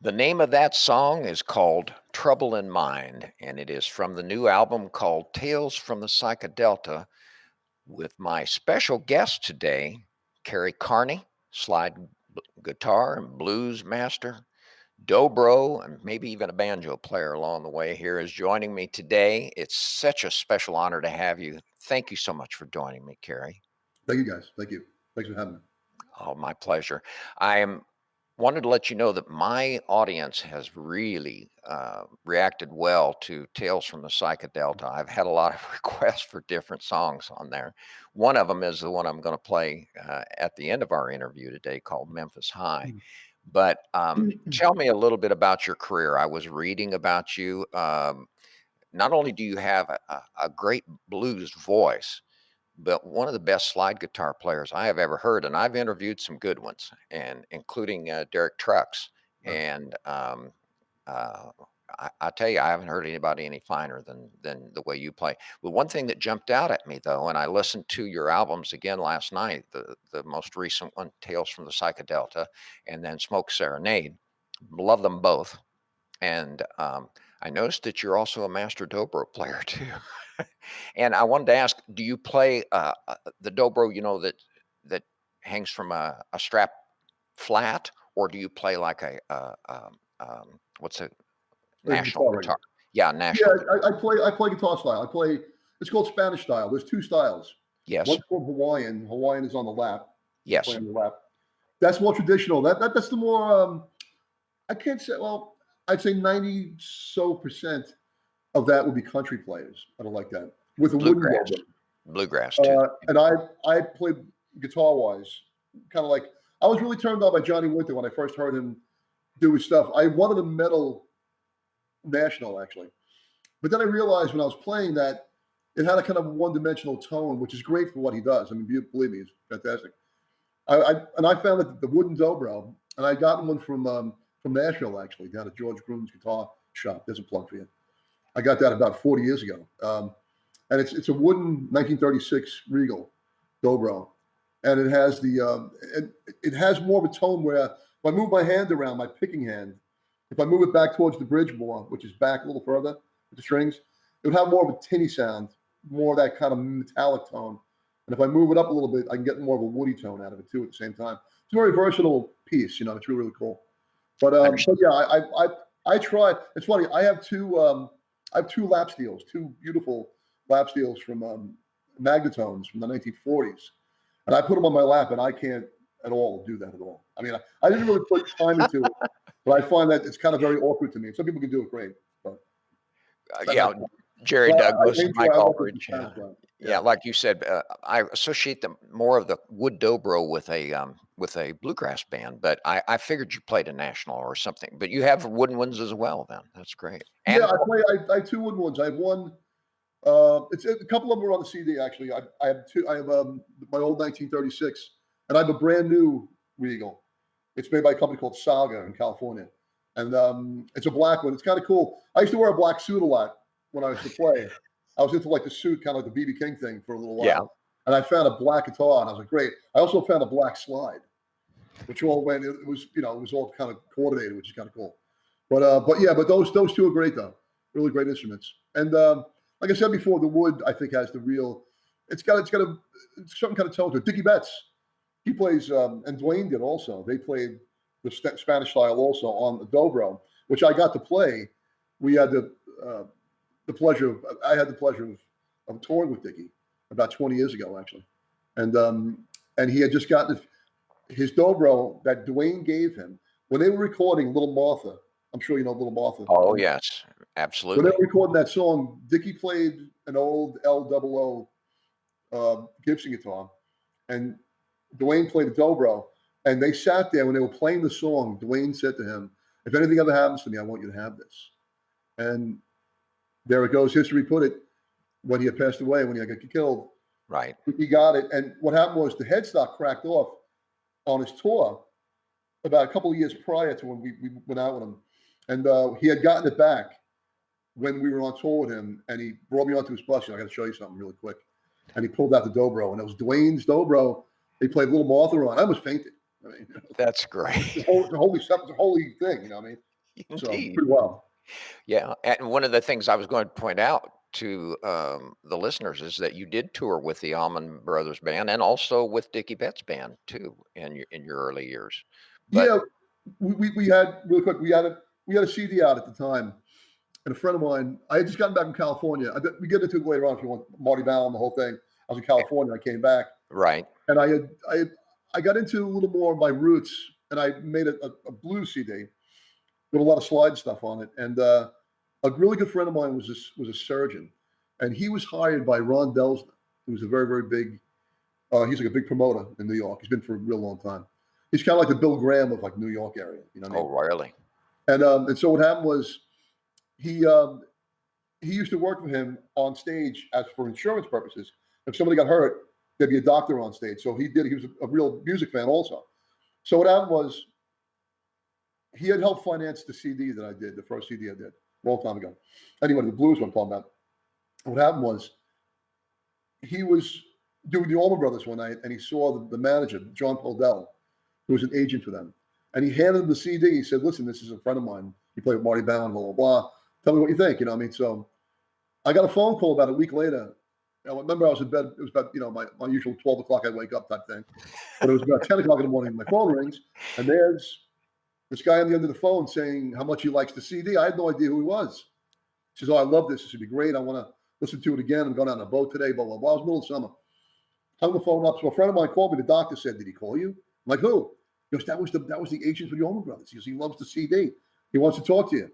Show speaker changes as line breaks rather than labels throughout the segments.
The name of that song is called Trouble in Mind, and it is from the new album called Tales from the Psychedelta with my special guest today, Kerry Kearney, slide guitar and blues master, dobro, and maybe even a banjo player along the way here is joining me today. It's such a special honor to have you. Thank you so much for joining me, Kerry.
Thank you, guys. Thank you. Thanks for having me.
Oh, my pleasure. I wanted to let you know that my audience has really reacted well to Tales from the Psychedelta. I've had a lot of requests for different songs on there. One of them is the one I'm going to play at the end of our interview today called Memphis High. But tell me a little bit about your career. I was reading about you. Not only do you have a great blues voice, but one of the best slide guitar players I have ever heard, and I've interviewed some good ones, and including Derek Trucks.
Right.
And uh, I tell you, I haven't heard anybody any finer than the way you play. But one thing that jumped out at me though, and I listened to your albums again last night, the most recent one, Tales from the Psychedelta, and then Smoke Serenade. Love them both. And I noticed that you're also a master dobro player too. And I wanted to ask, do you play the dobro, that hangs from a strap flat, or do you play like what's a national
Guitar, right?
guitar? Yeah,
Yeah,
national guitar.
I play guitar style. It's called Spanish style. There's two styles.
Yes,
One's called Hawaiian. Hawaiian is on the lap. You play
yes.
on the lap. That's more traditional. That's the more I can't say. Well, I'd say 90% of that would be country players. I don't like that with a wooden
Bluegrass,
dobro.
bluegrass too.
And I played guitar wise, kind of like I was really turned on by Johnny Winter when I first heard him do his stuff. I wanted a metal national actually, but then I realized when I was playing that it had a kind of one-dimensional tone, which is great for what he does. I mean, believe me, it's fantastic. I found that the wooden dobro, and I got one from Nashville actually, down at George Groom's guitar shop. There's a plug for you. I got that about 40 years ago, and it's a wooden 1936 Regal dobro, and it has more of a tone where if I move my hand around, my picking hand, if I move it back towards the bridge more, which is back a little further with the strings, it would have more of a tinny sound, more of that kind of metallic tone. And if I move it up a little bit, I can get more of a woody tone out of it too at the same time. It's a very versatile piece, it's really, really cool. But yeah, I tried. It's funny. I have two lap steels, two beautiful lap steels from Magnetones from the 1940s, and I put them on my lap, and I can't at all do that at all. I mean, I didn't really put time into it, but I find that it's kind of very awkward to me. Some people can do it great, but
Yeah, Jerry Douglas, Mike Aldridge.
Yeah.
Like you said, I associate more of the wood dobro with a bluegrass band, but I figured you played a national or something. But you have wooden ones as well. Then that's great. And
Yeah, I have two wooden ones. I have one. It's a couple of them are on the CD actually. I have two. I have my old 1936, and I have a brand new Regal. It's made by a company called Saga in California, and it's a black one. It's kind of cool. I used to wear a black suit a lot when I used to play. I was into like the suit, kind of like the BB King thing for a little while.
Yeah.
And I found a black guitar, and I was like, great. I also found a black slide, which all went. It was it was all kind of coordinated, which is kind of cool. But those two are great though. Really great instruments. And like I said before, the wood I think has the real. It's something kind of tone to it. Dickie Betts, he plays, and Dwayne did also. They played the Spanish style also on the dobro, which I got to play. We had the pleasure of, I had the pleasure of touring with Dickie about 20 years ago actually, and he had just gotten his dobro that Dwayne gave him when they were recording Little Martha. I'm sure you know Little Martha.
Oh yes,
When
absolutely.
they were recording that song, Dickie played an old L00 Gibson guitar, and Dwayne played the dobro. And they sat there when they were playing the song. Dwayne said to him, "If anything ever happens to me, I want you to have this." And there it goes. History put it. When he had passed away, when he got killed,
Right.
he got it. And what happened was the headstock cracked off on his tour about a couple of years prior to when we went out with him. And he had gotten it back when we were on tour with him. And he brought me onto his bus. I got to show you something really quick. And he pulled out the dobro. And it was Dwayne's dobro. They played Little Martha on. I almost fainted. I mean,
That's great.
it's a holy thing. I mean, So
Indeed.
pretty wild.
Yeah, and one of the things I was going to point out to the listeners is that you did tour with the Allman Brothers Band and also with Dickie Betts Band too in your early years. But
Yeah, we had really quick. We had a CD out at the time, and a friend of mine. I had just gotten back from California. We get into it later on if you want. Marty Ballin, the whole thing. I was in California. I came back,
right,
and I got into a little more of my roots, and I made a blues CD with a lot of slide stuff on it. And a really good friend of mine was a surgeon, and he was hired by Ron Delsner, who's a very very big. He's like a big promoter in New York. He's been for a real long time. He's kind of like the Bill Graham of like New York area. You know what I
oh
mean?
really,
And so what happened was he he used to work for him on stage as for insurance purposes. If somebody got hurt, there'd be a doctor on stage. So he did. He was a real music fan also. So what happened was he had helped finance the CD that I did, the first CD I did a long time ago. Anyway, the blues one I'm talking about. What happened was he was doing the Allman Brothers one night, and he saw the manager, John Poldell, who was an agent for them. And he handed him the CD. He said, "Listen, this is a friend of mine. He played with Marty Ballin, blah, blah, blah. Tell me what you think." You know what I mean? So I got a phone call about a week later. I remember I was in bed. It was about, my usual 12 o'clock I wake up type thing. But it was about 10 o'clock in the morning. My phone rings, and there's this guy on the end of the phone saying how much he likes the CD. I had no idea who he was. He says, "Oh, I love this. This would be great. I want to listen to it again. I'm going on a boat today, blah, blah, blah." It was middle of summer. Hung the phone up. So a friend of mine called me. The doctor said, "Did he call you?" I'm like, "Who?" He goes, "That was the agent for the Allman Brothers." He goes, "He loves the CD. He wants to talk to you."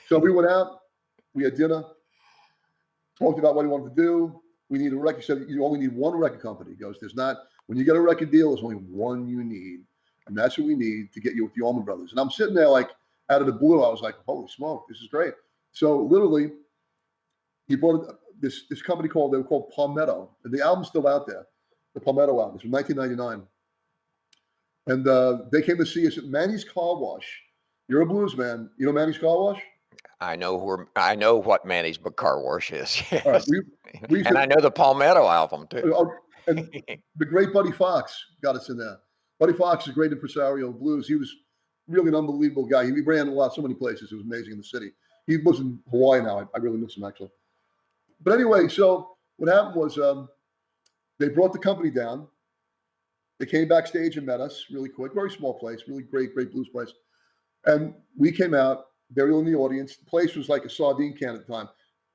So we went out. We had dinner. Talked about what he wanted to do. We need a record. He said, "You only need one record company." He goes, "There's not, when you get a record deal, there's only one you need. And that's what we need to get you with the Allman Brothers." And I'm sitting there like out of the blue. I was like, "Holy smoke, this is great." So literally, he brought this company they were called Palmetto. And the album's still out there. The Palmetto album. It's from 1999. And they came to see us at Manny's Car Wash. You're a blues man. You know Manny's Car Wash?
I know what Manny's Car Wash is.
All right.
Yes,
We used
and I
to,
know the Palmetto album too.
and the great Buddy Fox got us in there. Buddy Fox is a great impresario of blues. He was really an unbelievable guy. He ran so many places. It was amazing in the city. He lives in Hawaii now. I really miss him actually. But anyway, so what happened was they brought the company down. They came backstage and met us really quick. Very small place, really great blues place. And we came out. They were in the audience. The place was like a sardine can at the time.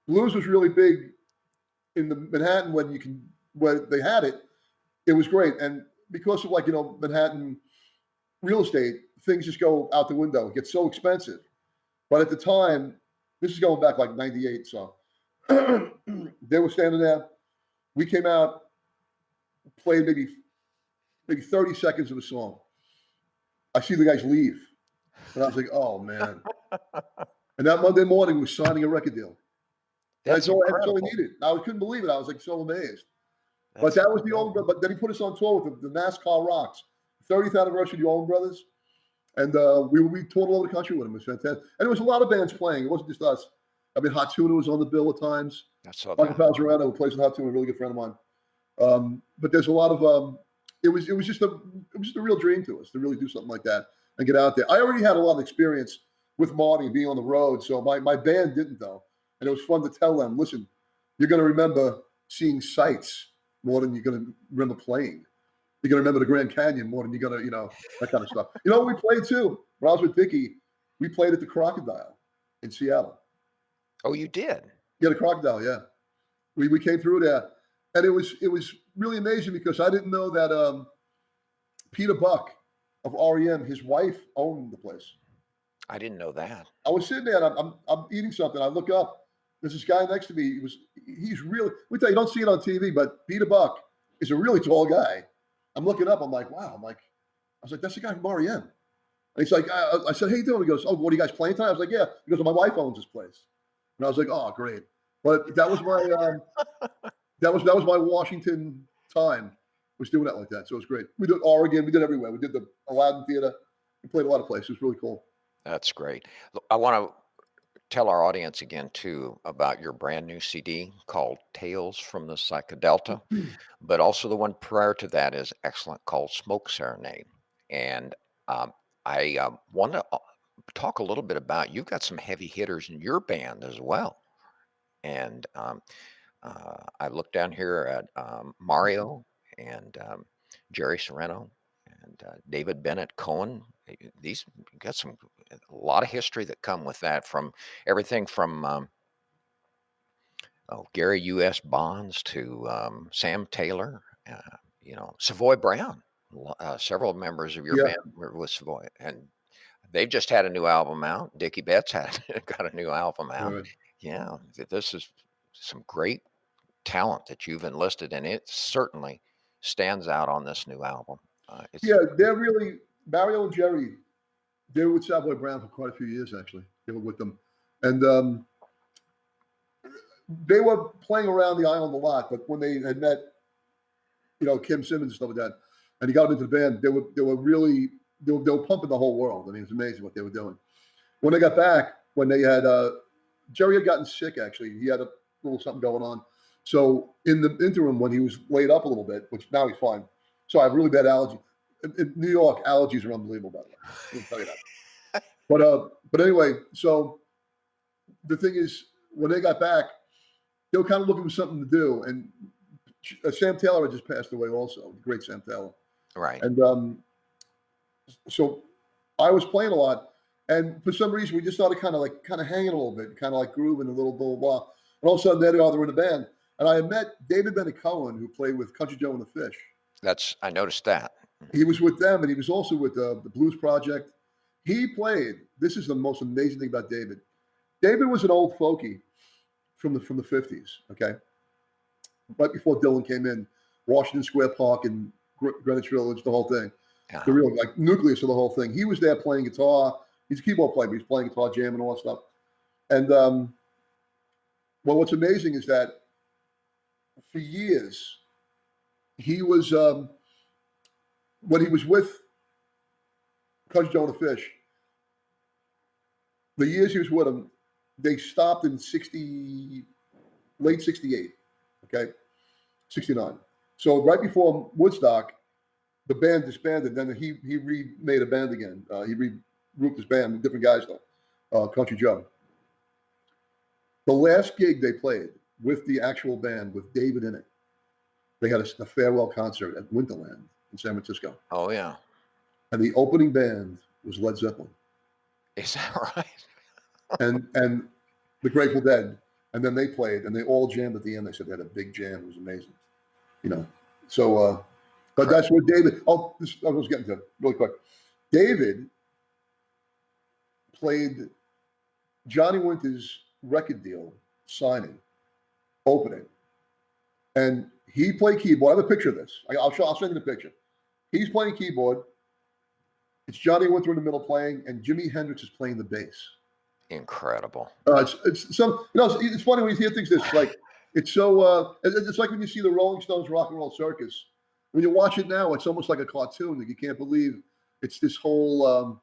Blues was really big in the Manhattan when they had it. It was great. And because of Manhattan real estate, things just go out the window. It gets so expensive. But at the time, this is going back like 98. So they were standing there. We came out, played maybe 30 seconds of a song. I see the guys leave. And I was like, "Oh, man." And that Monday morning, we're signing a record deal.
That's
That's all we
incredible.
needed. I couldn't believe it. I was like so amazed. But
That's
that was the
incredible.
But then he put us on tour with the NASCAR Rocks, 30th anniversary of the Allman Brothers. And we toured all over the country with him. It was fantastic. And there was a lot of bands playing. It wasn't just us. I mean, Hot Tuna was on the bill at times.
I saw
Michael
that.
Falzarano, who plays with Hot Tuna, a really good friend of mine. But there's a lot of it was just a real dream to us to really do something like that and get out there. I already had a lot of experience with Marty being on the road, so my band didn't though, and it was fun to tell them, "Listen, you're going to remember seeing sights more than you're going to remember playing. You're going to remember the Grand Canyon more than you're going to, that kind of stuff." We played too. When I was with Dickie, we played at the Crocodile in Seattle.
Oh, you did?
Yeah, the Crocodile. Yeah, we came through there, and it was really amazing because I didn't know that Peter Buck of REM, his wife owned the place.
I didn't know that.
I was sitting there and I'm eating something. I look up. There's this guy next to me. He's really. We tell you, don't see it on TV, but Peter Buck is a really tall guy. I'm looking up. I'm like, wow. I was like, "That's the guy from REM." And he's like, I said, "Hey, you doing?" He goes, "Oh, what are you guys playing tonight?" I was like, "Yeah." He goes, "My wife owns this place." And I was like, "Oh, great." But that was my that was my Washington time. Was doing that like that. So it was great. We did Oregon. We did everywhere. We did the Aladdin Theater. We played a lot of places. It was really cool.
That's great. Look, I want to tell our audience again too about your brand new CD called Tales from the Psychedelta, but also the one prior to that is excellent called Smoke Serenade. And um, I want to talk a little bit about, you've got some heavy hitters in your band as well. And I look down here at Mario and Jerry Serrano and David Bennett Cohen. These got a lot of history that come with that, from everything from Gary U.S. Bonds to Sam Taylor, Savoy Brown. Several members of your
Yeah,
band were with Savoy, and they've just had a new album out. Dickie Betts had got a new album out.
right.
Yeah, this is some great talent that you've enlisted, and it certainly stands out on this new album. It's
Yeah, they're really Mario and Jerry. They were with Savoy Brown for quite a few years, actually. They were with them, and they were playing around the island a lot. But when they had met, Kim Simmons and stuff like that, and he got them into the band, they were really they were pumping the whole world. I mean, it's amazing what they were doing. When they got back, when they had Jerry had gotten sick. Actually, he had a little something going on. So in the interim, when he was laid up a little bit, which now he's fine. So I have really bad allergy. In New York, allergies are unbelievable. By the way, let me tell you that. But anyway, so the thing is, when they got back, they were kind of looking for something to do, and Sam Taylor had just passed away, also the great Sam Taylor,
right,
and so I was playing a lot, and for some reason we just started kind of hanging a little bit, kind of like grooving a little blah blah blah, and all of a sudden there they are, they're in the band, and I had met David Bennett Cohen, who played with Country Joe and the Fish.
I noticed that.
He was with them, and he was also with the Blues Project. He played. This is the most amazing thing about David. David was an old folkie from the 50s. Okay, right before Dylan came in, Washington Square Park and Greenwich Village, the whole thing, the
Uh-huh.
real like nucleus of the whole thing. He was there playing guitar. He's a keyboard player, but he's playing guitar, jamming, all that stuff. And well, what's amazing is that for years he was when he was with Cousin Joe and the Fish. The years he was with him, they stopped in late 68, okay, 69. So right before Woodstock, the band disbanded. Then he remade a band again. He regrouped his band with different guys though, Country Joe. The last gig they played with the actual band with David in it, they had a farewell concert at Winterland in San Francisco,
Oh yeah,
and the opening band was Led Zeppelin
is that right?
and the Grateful Dead, and then they played and they all jammed at the end. They said they had a big jam. It was amazing, you know. So, but
Correct.
that's what David. Oh, I was getting to it really quick. David played Johnny Winter's record deal signing opening, and he played keyboard. I have a picture of this. I'll send you the picture. He's playing keyboard. It's Johnny Winter in the middle playing, and Jimi Hendrix is playing the bass.
Incredible.
It's some, it's funny when you hear things. This like it's so. It's like when you see the Rolling Stones Rock and Roll Circus. When you watch it now, it's almost like a cartoon that you can't believe. It's this whole.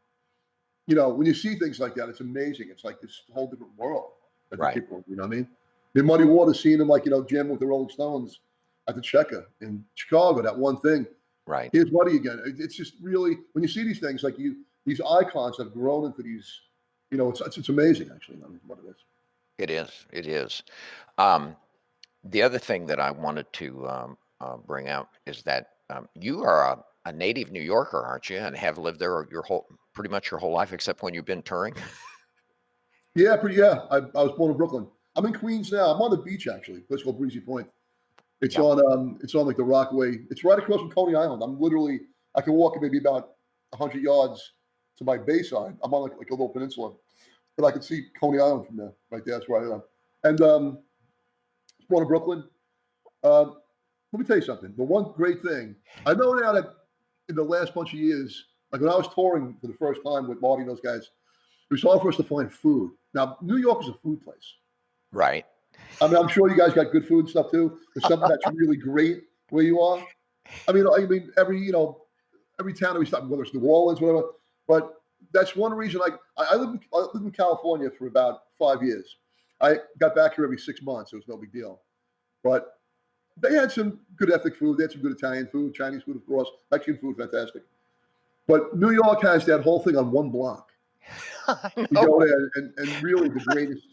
When you see things like that, it's amazing. It's like this whole different world that the
Right,
people. You know what I mean? The Muddy Waters, seeing them like jam with the Rolling Stones at the Checker in Chicago. That one thing.
right.
Here's Muddy again. It's just really when you see these things like these icons have grown into these. It's amazing actually. I mean, what it is.
It is. It is. Um, the other thing that I wanted to bring out is that you are a native New Yorker, aren't you? And have lived there pretty much your whole life, except when you've been touring.
Yeah, pretty. Yeah, I was born in Brooklyn. I'm in Queens now. I'm on the beach actually. A place called Breezy Point.
Yeah.
It's on like the Rockaway. It's right across from Coney Island. I can walk maybe about 100 yards to my Bayside. I'm on like a little peninsula, but I can see Coney Island from there. Right there, that's where I am. And born in Brooklyn. Um, Let me tell you something. The one great thing I know now that in the last bunch of years, like when I was touring for the first time with Marty and those guys, it was hard for us to find food. Now, New York is a food place.
Right.
I mean, I'm sure you guys got good food and stuff too. There's something that's really great where you are. I mean, every town that we stop, whether it's New Orleans, whatever. But that's one reason. I lived in California for about 5 years. I got back here every 6 months. It was no big deal. But they had some good ethnic food. They had some good Italian food, Chinese food, of course. Mexican food, fantastic. But New York has that whole thing on one block.
I
You
know.
go there and really the greatest,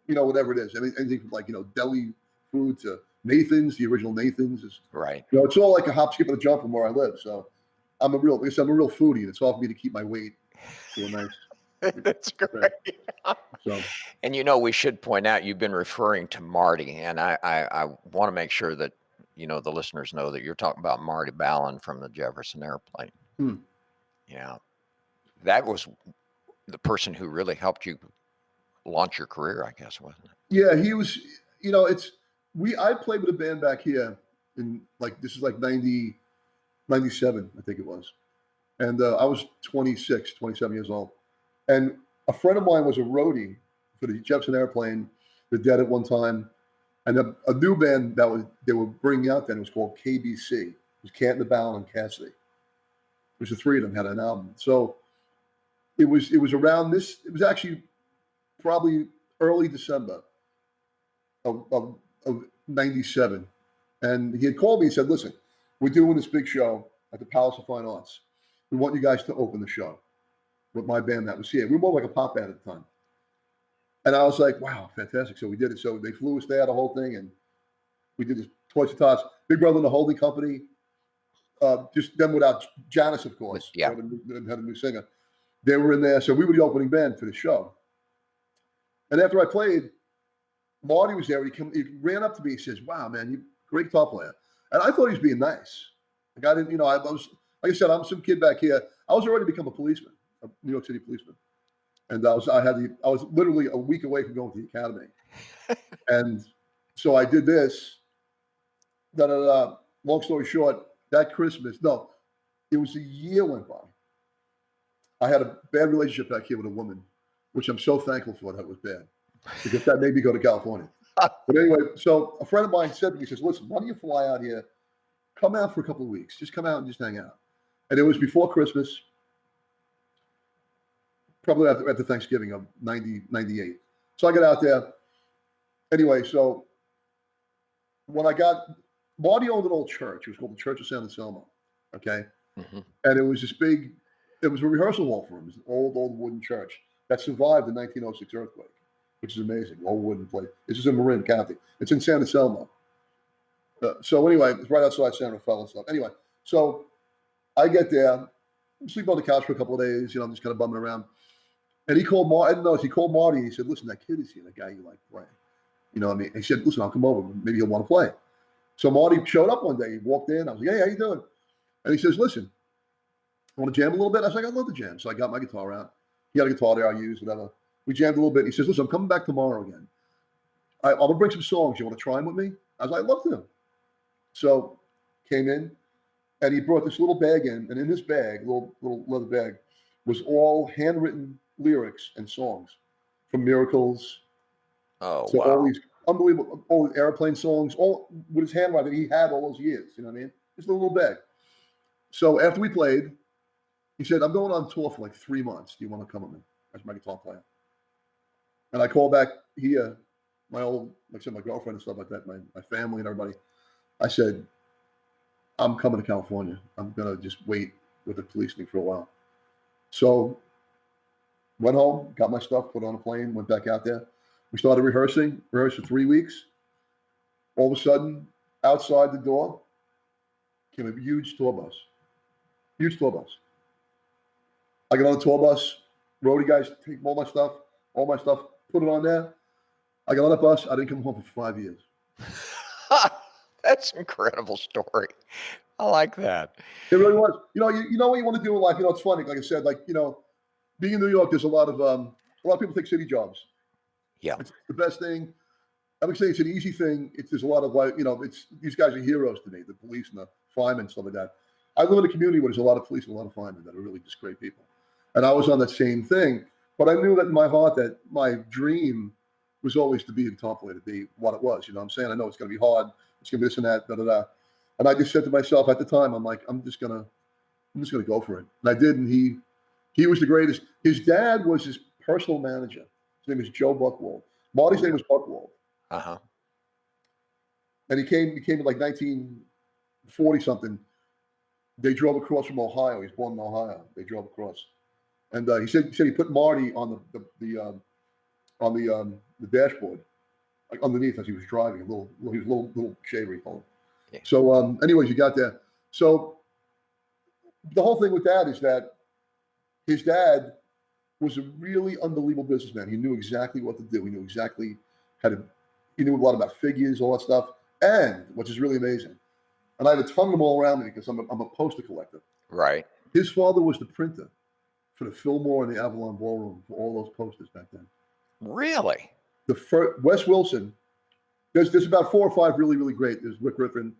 whatever it is. Anything from like, deli food to Nathan's, the original Nathan's is,
Right.
it's all like a hop, skip, and a jump from where I live. So like I said, I'm a real foodie, and it's hard for me to keep my weight to a nice
That's
thing.
great.
So
And we should point out you've been referring to Marty, and I want to make sure that the listeners know that you're talking about Marty Ballin from the Jefferson Airplane.
hmm.
Yeah, that was the person who really helped you launch your career, I guess, wasn't it?
Yeah, he was. It's I played with a band back here in like this is like 97, I think it was, and I was 26, 27 years old, and a friend of mine was a roadie for the Jefferson Airplane, the Dead at one time, and a new band they were bringing out then was called KBC. It was Canton, Ballin, and Cassidy. Which the three of them had an album. So it was around this. It was actually probably early December of 97. And he had called me and said, listen, we're doing this big show at the Palace of Fine Arts. We want you guys to open the show with my band that was here. We were more like a pop band at the time. And I was like, wow, fantastic. So we did it. So they flew us there, the whole thing. And we did this Toys and Tots, Big Brother and the Holding Company. Just them without Janice, of course.
Yeah.
Had a new singer. They were in there. So we were the opening band for the show. And after I played, Marty was there. He ran up to me and says, wow, man, you're a great guitar player. And I thought he was being nice. Like I didn't, I was, like I said, I'm some kid back here. I was already become a policeman, a New York City policeman. And I was literally a week away from going to the academy. And so I did this. Long story short, that Christmas, no, it was a year went by. I had a bad relationship back here with a woman, which I'm so thankful for that was bad, because that made me go to California. But anyway, so a friend of mine said to me, he says, listen, why don't you fly out here, come out for a couple of weeks, just come out and just hang out. And it was before Christmas, probably after Thanksgiving of 98. So I got out there. Anyway, so when Marty owned an old church. It was called the Church of San Anselmo. Okay.
Mm-hmm.
And it was it was a rehearsal hall for him. It was an old wooden church that survived the 1906 earthquake, which is amazing. Old wooden place. This is in Marin County. It's in San Anselmo. So anyway, it's right outside San Rafael and stuff. Anyway, so I get there, sleep on the couch for a couple of days. I'm just kind of bumming around. And he called Marty. I didn't know. He called Marty and he said, listen, that kid is here, that guy you like playing. You know what I mean? And he said, listen, I'll come over. Maybe he'll want to play. So Marty showed up one day. He walked in. I was like, hey, how you doing? And he says, listen, I want to jam a little bit. I was like, I'd love to jam. So I got my guitar out. He had a guitar there I used, whatever. We jammed a little bit. He says, listen, I'm coming back tomorrow again. I'm going to bring some songs. You want to try them with me? I was like, I'd love to. So came in, and he brought this little bag in. And in this bag, little leather bag, was all handwritten lyrics and songs from Miracles.
Oh,
to
wow.
all these unbelievable, all the airplane songs, all with his handwriting he had all those years. You know what I mean? Just a little bag. So after we played, he said, I'm going on tour for like 3 months. Do you want to come with me as my guitar player? And I called back here, my old, like I said, my girlfriend and stuff like that, my family and everybody. I said, I'm coming to California. I'm going to just wait with the police thing for a while. So went home, got my stuff, put on a plane, went back out there. We started rehearsed for 3 weeks. All of a sudden, outside the door came a huge tour bus. I get on the tour bus, roadie guys take all my stuff, put it on there. I got on that bus. I didn't come home for 5 years.
That's an incredible story. I like that.
It really was. You know what you want to do in life. It's funny. Like I said, being in New York, there's a lot of people take city jobs.
Yeah.
It's the best thing. I would say it's an easy thing. There's a lot of these guys are heroes to me, the police and the firemen and stuff like that. I live in a community where there's a lot of police and a lot of firemen that are really just great people. And I was on that same thing, but I knew that in my heart that my dream was always to be the top player, to be what it was. You know what I'm saying? I know it's going to be hard. It's going to be this and that, da, da, da. And I just said to myself at the time, I'm like, I'm just gonna go for it. And I did, and he was the greatest. His dad was his personal manager. His name is Joe Buchwald. Marty's name was Buchwald.
Uh-huh.
And he came in like 1940 something. They drove across from Ohio. He was born in Ohio. They drove across. And he said he put Marty on the dashboard, like underneath as he was driving. He was a little shaver, he called him.
Yeah.
So, anyways, you got there. So the whole thing with that is that his dad was a really unbelievable businessman. He knew exactly what to do. He knew exactly how to. He knew a lot about figures, all that stuff, and which is really amazing. And I have a ton of them all around me because I'm a poster collector.
Right.
His father was the printer for the Fillmore and the Avalon Ballroom for all those posters back then.
Really?
The first, Wes Wilson. There's about 4 or 5 really, really great. There's Rick Griffin,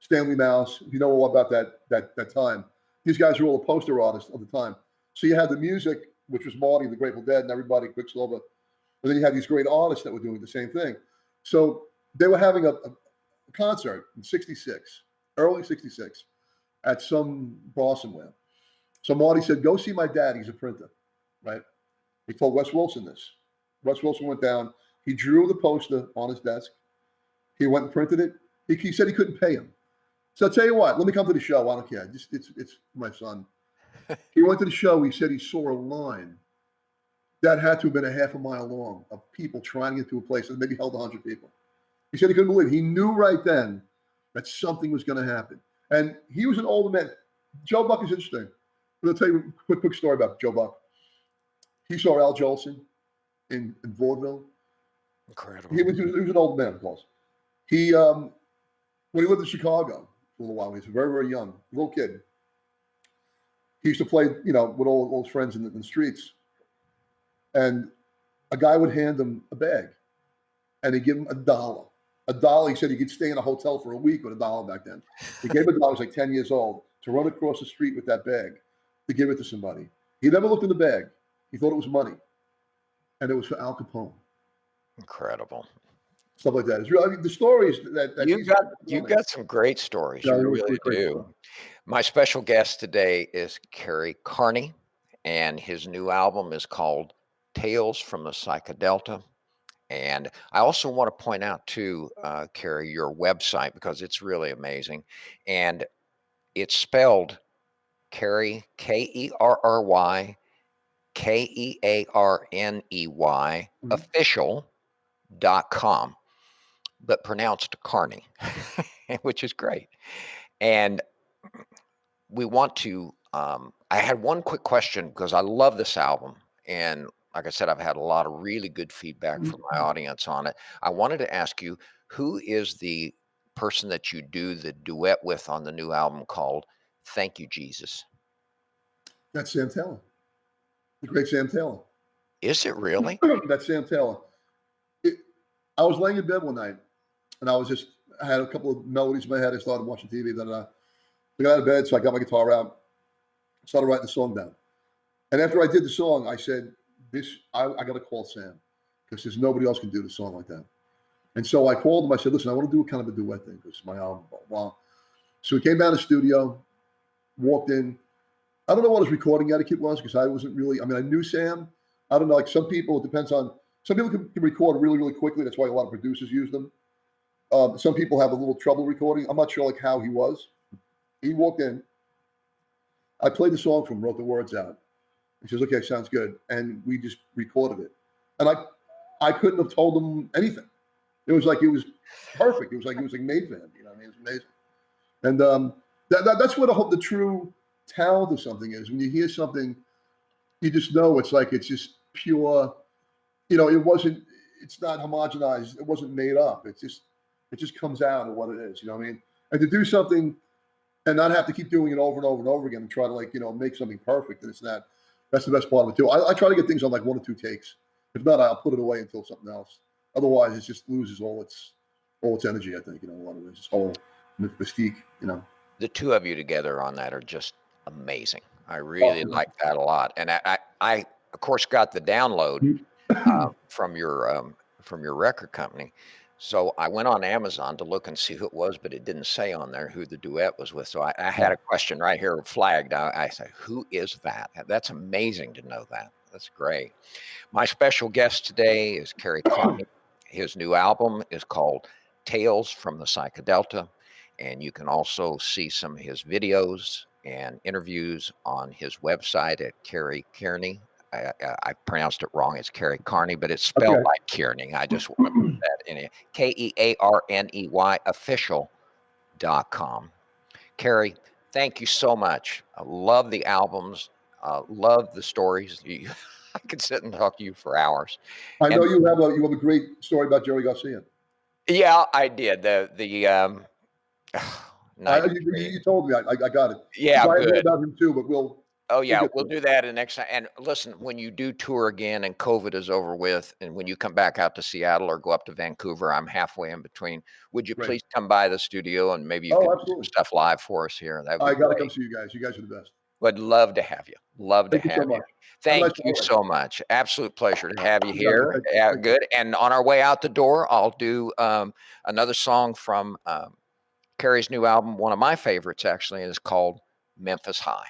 Stanley Mouse. If you know all about that time, these guys were all the poster artists of the time. So you had the music, which was Marty, the Grateful Dead, and everybody, Quicksilver. And then you had these great artists that were doing the same thing. So they were having a concert in '66, early '66, at some bar somewhere. So Marty said, "Go see my dad. He's a printer." Right? He told Wes Wilson this. Wes Wilson went down. He drew the poster on his desk. He went and printed it. He said he couldn't pay him. So I'll tell you what, let me come to the show. I don't care. It's my son. He went to the show. He said he saw a line that had to have been a half a mile long of people trying to get to a place that maybe held 100 people. He said he couldn't believe it. He knew right then that something was going to happen. And he was an older man. Joe Buck is interesting. I'll tell you a quick story about Joe Buck. He saw Al Jolson in vaudeville.
Incredible.
He was an old man, of course. He when he lived in Chicago for a little while, he was very, very young, little kid. He used to play, with all his friends in the streets. And a guy would hand him a bag, and he'd give him $1. $1. He said he could stay in a hotel for a week with $1 back then. He gave $1. He was like 10 years old to run across the street with that bag to give it to somebody. He never looked in the bag. He thought it was money, and it was for Al Capone.
Incredible.
Stuff like that. It's really, I mean, the stories that
You've got some great stories.
Yeah,
You
it was
really
great
do.
stuff.
My special guest today is Kerry Kearney, and his new album is called Tales from the Psychedelta. And I also want to point out too, Kerry, your website, because it's really amazing. And it's spelled Kerry, Kerry, Kearney, official.com, but pronounced Carney, which is great. And we want to, I had one quick question because I love this album. And like I said, I've had a lot of really good feedback from my audience on it. I wanted to ask you, who is the person that you do the duet with on the new album called Thank You, Jesus?
That's Sam Taylor, the great Sam Taylor.
Is it really?
That's Sam Taylor. I was laying in bed one night, and I had a couple of melodies in my head. I started watching TV. Then I got out of bed, so I got my guitar out, started writing the song down. And after I did the song, I said, I got to call Sam because there's nobody else can do the song like that. And so I called him. I said, listen, I want to do a kind of a duet thing because it's my album. Blah, blah. So he came down to the studio, walked in. I don't know what his recording etiquette was because I wasn't really, I knew Sam. I don't know, like some people, it depends on, some people can record really, really quickly. That's why a lot of producers use them. Some people have a little trouble recording. I'm not sure like how he was. He walked in. I played the song for him, wrote the words out. He says, okay, sounds good. And we just recorded it. And I couldn't have told him anything. It was perfect. It was like made for him. You know what I mean? It's amazing. And that's what the true talent of something is. When you hear something, you just know it's just pure, it's not homogenized. It wasn't made up. It just comes out of what it is. You know what I mean? And to do something and not have to keep doing it over and over and over again and try to make something perfect. And that's the best part of it too. I try to get things on like 1 or 2 takes. If not, I'll put it away until something else. Otherwise, it just loses all its energy. I think a lot of it, this whole mystique.
The two of you together on that are just amazing. I really like that a lot. And I of course got the download from your record company. So I went on Amazon to look and see who it was, but it didn't say on there who the duet was with. So I had a question right here flagged. I said, who is that? That's amazing to know that. That's great. My special guest today is Kerry Kearney. His new album is called Tales from the Psychedelta, and you can also see some of his videos and interviews on his website at Kerry Kearney. I pronounced it wrong. It's Kerry Kearney, but it's spelled
Okay.
like Kearney. I just want to put that in it. KEARNEY official.com. Kerry, thank you so much. I love the albums. Love the stories. I could sit and talk to you for hours.
I know
And
you have a great story about Jerry Garcia.
yeah, I did. The
I,
night of
you, you
trading.
you told me. I got it
Yeah,
because I know
good.
about him too. But
Oh
we'll
yeah,
get
we'll
to it.
do that in next time. And listen, when you do tour again and COVID is over with, and when you come back out to Seattle or go up to Vancouver, I'm halfway in between. Would you
Great.
please come by the studio and maybe you
Oh,
could do some
absolutely.
stuff live for us here? That would be
I got to come
great.
see you guys. You guys are the best.
Would love to have you. Love to
Thank you
have
so
you.
much. Have a
Thank
nice
you
holiday.
so much. Absolute pleasure to have you
You got it.
here.
Thank you.
Yeah,
Thank you.
good. And on our way out the door, I'll do another song from Carrie's new album. One of my favorites, actually, is called Memphis High.